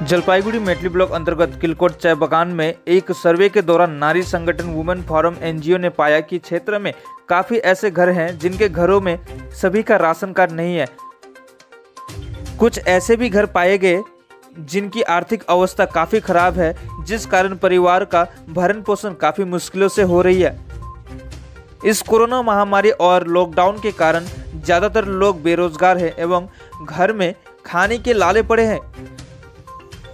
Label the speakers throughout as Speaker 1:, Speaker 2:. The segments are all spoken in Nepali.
Speaker 1: जलपाईगुड़ी मेटली ब्लॉक अंतर्गत किलकोट चाय बागान में एक सर्वे के दौरान नारी संगठन वुमेन फोरम एनजीओ ने पाया कि क्षेत्र में काफी ऐसे घर हैं जिनके घरों में सभी का राशन कार्ड नहीं है। कुछ ऐसे भी घर पाए गए जिनकी आर्थिक अवस्था काफी खराब है, जिस कारण परिवार का भरण पोषण काफी मुश्किलों से हो रही है। इस कोरोना महामारी और लॉकडाउन के कारण ज्यादातर लोग बेरोजगार हैं एवं घर में खाने के लाले पड़े हैं।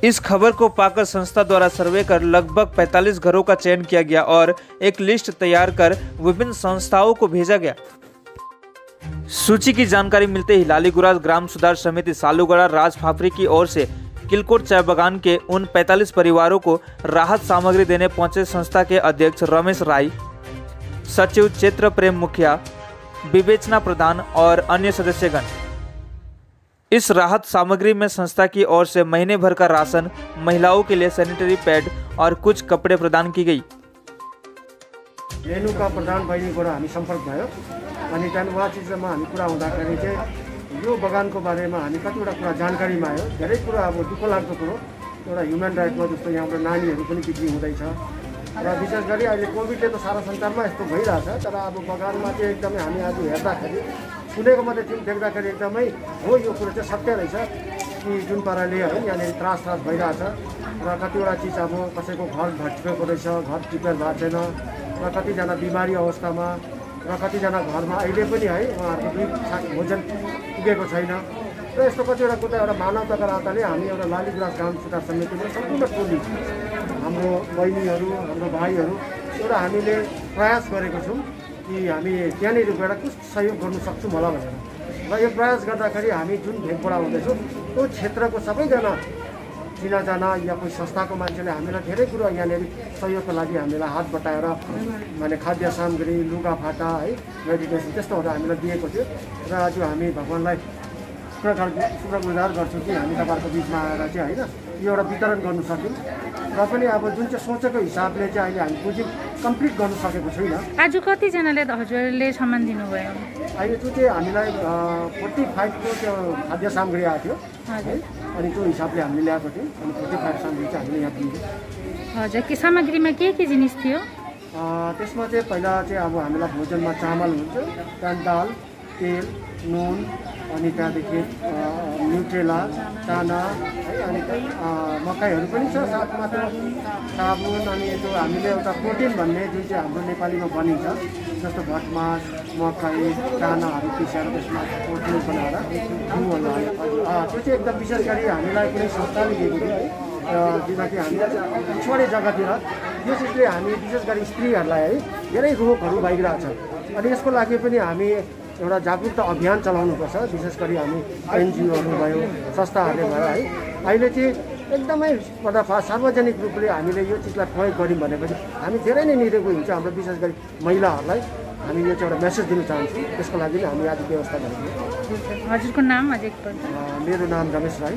Speaker 1: इस खबर को पाकर संस्था द्वारा सर्वे कर लगभग 45 घरों का चयन किया गया और एक लिस्ट तैयार कर विभिन्न संस्थाओं को भेजा गया। सूची की जानकारी मिलते ही लालीगुराज ग्राम सुधार समिति सालूगढ़ा राज फाफरी की ओर से किलकोट चाय बागान के उन 45 परिवारों को राहत सामग्री देने पहुंचे संस्था के अध्यक्ष रमेश राय, सचिव क्षेत्र प्रेम मुखिया, विवेचना प्रधान और अन्य सदस्यगण। इस राहत सामग्री में संस्था की ओर से महीने भर का राशन, महिलाओं के लिए सैनिटरी पैड और कुछ कपड़े प्रदान की गई।
Speaker 2: रेणुका प्रधान बहिनीबाट हामी सम्पर्क भयो अनि त्यहाँदेखि उहाँसितमा हामी कुरा हुँदाखेरि चाहिँ यो बगानको बारेमा हामी कतिवटा कुरा जानकारीमा आयो। धेरै कुरा अब दुःख लाग्दो कुरो एउटा ह्युमन राइटमा जस्तो यहाँबाट नानीहरू पनि बिक्री हुँदैछ र विशेष गरी अहिले कोभिडले त सारा संसारमा यस्तो भइरहेछ। तर अब बगानमा चाहिँ एकदमै हामी आज हेर्दाखेरि सुनेको मात्रै थियौँ, देख्दाखेरि एकदमै हो यो कुरो चाहिँ सत्य रहेछ कि जुन पाराले है यहाँनिर त्रास भइरहेछ र कतिवटा चिज अब कसैको घर भत्किएको रहेछ, घर प्रिपेयर भएको छैन र कतिजना बिमारी अवस्थामा र कतिजना घरमा अहिले पनि है उहाँहरूको दुई भोजन पुगेको छैन र यस्तो कतिवटा कुरा एउटा मानवताको नाताले हामी एउटा लालीगुराज ग्राम सुधार समितिमा सम्पूर्ण टोली हाम्रो बहिनीहरू, हाम्रो भाइहरू एउटा हामीले प्रयास गरेको छौँ कि हामी त्यहाँनिर गएर कुछ सहयोग गर्नु सक्छौँ होला भनेर। र यो प्रयास गर्दाखेरि हामी जुन भेगबाट आउँदैछौँ त्यो क्षेत्रको सबैजना चिनाजाना या कोही संस्थाको मान्छेले हामीलाई धेरै कुरो यहाँनिर सहयोगको लागि हामीलाई हात बटाएर माने खाद्य सामग्री, लुगाफाटा है, मेडिटेसन त्यस्तोहरू हामीलाई दिएको थियो र आज हामी भगवान्लाई शुक्रगुजार गर्छौँ कि हामी तपाईँहरूको बिचमा आएर चाहिँ होइन यो एउटा वितरण गर्नु सक्यौँ र पनि अब जुन चाहिँ सोचेको हिसाबले चाहिँ अहिले हामी पुँजी कम्प्लिट गर्नु सकेको छैन।
Speaker 3: आज कतिजनाले हजुरले सामान दिनुभयो?
Speaker 2: अहिले जो चाहिँ हामीलाई 45को त्यो खाद्य सामग्री आएको थियो है, अनि त्यो हिसाबले हामीले ल्याएको थियौँ अनि 45 सामग्री चाहिँ हामीले यहाँ दिन्छौँ।
Speaker 3: हजुर, के सामग्रीमा के जिनिस थियो?
Speaker 2: त्यसमा चाहिँ पहिला चाहिँ अब हामीलाई भोजनमा चामल हुन्छ, त्यहाँदेखि दाल, तेल, नुन, अनि त्यहाँदेखि न्युट्रेला, चाना है, अनि मकैहरू पनि छ साथमा, त्यो साबुन, अनि त्यो हामीले एउटा प्रोटिन भन्ने जुन चाहिँ हाम्रो नेपालीमा बनिन्छ जस्तो भटमास, मकै, चानाहरू पिसेर त्यसमा प्रोटिन बनाएर घिउहरू हाल्यो। त्यो चाहिँ एकदम विशेष गरी हामीलाई कुनै संस्थाले दिएको थियो है, किनकि हामीलाई पिछवाडे जग्गातिर यो चिजले हामी विशेष गरी स्त्रीहरूलाई है धेरै रोगहरू भइरहेछ। अनि यसको लागि पनि हामी एउटा जागरुकता अभियान चलाउनुपर्छ। विशेष गरी हामी एनजिओहरू भयो, संस्थाहरूले भयो है, अहिले चाहिँ एकदमै सार्वजनिक रूपले हामीले यो चिजलाई प्रयोग गऱ्यौँ भनेपछि हामी धेरै नै निरोगी हुन्छ। हाम्रो विशेष गरी महिलाहरूलाई हामी यो चाहिँ एउटा मेसेज दिन चाहन्छौँ, त्यसको लागि हामी आज व्यवस्था गरेको।
Speaker 3: हजुरको नाम अझै एकपल्ट?
Speaker 2: मेरो नाम रमेश राई।